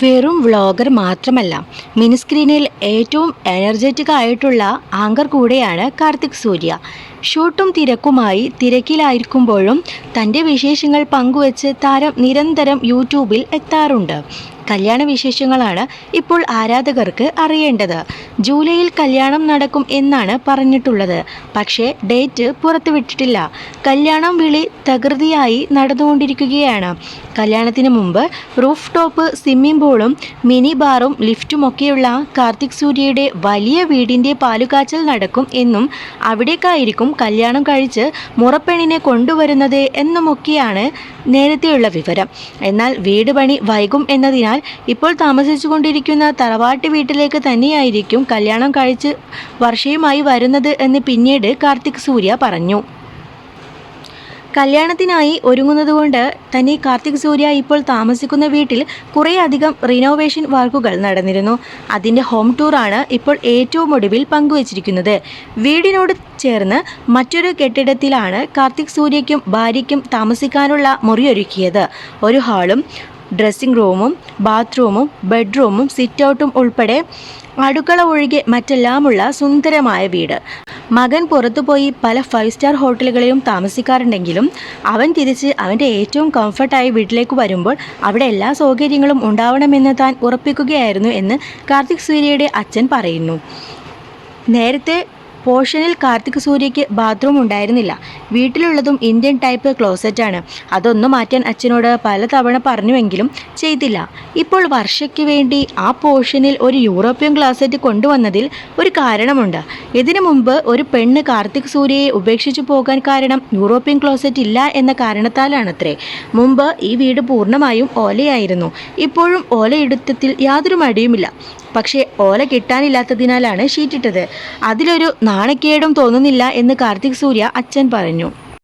വെറും വ്ളോഗർ മാത്രമല്ല, മിനിസ്ക്രീനിൽ ഏറ്റവും എനർജറ്റിക് ആയിട്ടുള്ള ആങ്കർ കൂടെയാണ് കാർത്തിക് സൂര്യ. ഷൂട്ടും തിരക്കുമായി തിരക്കിലായിരിക്കുമ്പോഴും തൻ്റെ വിശേഷങ്ങൾ പങ്കുവച്ച് താരം നിരന്തരം യൂട്യൂബിൽ എത്താറുണ്ട്. കല്യാണ വിശേഷങ്ങളാണ് ഇപ്പോൾ ആരാധകർക്ക് അറിയേണ്ടത്. ജൂലൈയിൽ കല്യാണം നടക്കും എന്നാണ് പറഞ്ഞിട്ടുള്ളത്. പക്ഷേ ഡേറ്റ് പുറത്തുവിട്ടിട്ടില്ല. കല്യാണം വിളി തകൃതിയായി നടന്നുകൊണ്ടിരിക്കുകയാണ്. കല്യാണത്തിന് മുമ്പ് റൂഫ് ടോപ്പ് സ്വിമ്മിംഗ് പൂളും മിനി ബാറും ലിഫ്റ്റുമൊക്കെയുള്ള കാർത്തിക് സൂര്യയുടെ വലിയ വീടിൻ്റെ പാലുകാച്ചൽ നടക്കും എന്നും അവിടേക്കായിരിക്കും കല്യാണം കഴിച്ച് മുറപ്പെണ്ണിനെ കൊണ്ടുവരുന്നത് എന്നുമൊക്കെയാണ് നേരത്തെയുള്ള വിവരം. എന്നാൽ വീട് പണി വൈകും എന്നതിനാൽ ഇപ്പോൾ താമസിച്ചുകൊണ്ടിരിക്കുന്ന തറവാട്ട് വീട്ടിലേക്ക് തന്നെയായിരിക്കും കല്യാണം കഴിച്ച് വർഷയുമായി വരുന്നത് എന്ന് പിന്നീട് കാർത്തിക് സൂര്യ പറഞ്ഞു. കല്യാണത്തിനായി ഒരുങ്ങുന്നതുകൊണ്ട് തന്നെ കാർത്തിക് സൂര്യ ഇപ്പോൾ താമസിക്കുന്ന വീട്ടിൽ കുറേയധികം റിനോവേഷൻ വർക്കുകൾ നടന്നിരുന്നു. അതിൻ്റെ ഹോം ടൂറാണ് ഇപ്പോൾ ഏറ്റവും ഒടുവിൽ പങ്കുവച്ചിരിക്കുന്നത്. വീടിനോട് ചേർന്ന് മറ്റൊരു കെട്ടിടത്തിലാണ് കാർത്തിക് സൂര്യയ്ക്കും ഭാര്യയ്ക്കും താമസിക്കാനുള്ള മുറിയൊരുക്കിയത്. ഒരു ഹാളും ഡ്രസ്സിംഗ് റൂമും ബാത്റൂമും ബെഡ്റൂമും സിറ്റൗട്ടും ഉൾപ്പെടെ അടുക്കള ഒഴികെ മറ്റെല്ലാമുള്ള സുന്ദരമായ വീട്. മകൻ പുറത്തുപോയി പല 5 സ്റ്റാർ ഹോട്ടലുകളിലും താമസിക്കാറുണ്ടെങ്കിലും അവൻ തിരിച്ച് അവൻ്റെ ഏറ്റവും കംഫർട്ടായ വീട്ടിലേക്ക് വരുമ്പോൾ അവിടെ എല്ലാ സൗകര്യങ്ങളും ഉണ്ടാവണമെന്ന് താൻ ഉറപ്പിക്കുകയായിരുന്നു എന്ന് കാർത്തിക് സൂര്യയുടെ അച്ഛൻ പറയുന്നു. നേരത്തെ പോർഷനിൽ കാർത്തിക് സൂര്യയ്ക്ക് ബാത്റൂം ഉണ്ടായിരുന്നില്ല. വീട്ടിലുള്ളതും ഇന്ത്യൻ ടൈപ്പ് ക്ലോസറ്റാണ്. അതൊന്നും മാറ്റാൻ അച്ഛനോട് പലതവണ പറഞ്ഞുവെങ്കിലും ചെയ്തില്ല. ഇപ്പോൾ വർഷയ്ക്ക് വേണ്ടി ആ പോർഷനിൽ ഒരു യൂറോപ്യൻ ക്ലോസറ്റ് കൊണ്ടുവന്നതിൽ ഒരു കാരണമുണ്ട്. ഇതിനു മുമ്പ് ഒരു പെണ്ണ് കാർത്തിക് സൂര്യയെ ഉപേക്ഷിച്ചു പോകാൻ കാരണം യൂറോപ്യൻ ക്ലോസറ്റ് ഇല്ല എന്ന കാരണത്താലാണത്രേ. മുമ്പ് ഈ വീട് പൂർണ്ണമായും ഓലയായിരുന്നു. ഇപ്പോഴും ഓലയിടുത്തത്തിൽ യാതൊരു മടിയുമില്ല. പക്ഷേ ഓല കിട്ടാനില്ലാത്തതിനാലാണ് ഷീറ്റിട്ടത്. അതിലൊരു നാണക്കേടും തോന്നുന്നില്ല എന്ന് കാർത്തിക് സൂര്യ അച്ഛൻ പറഞ്ഞു.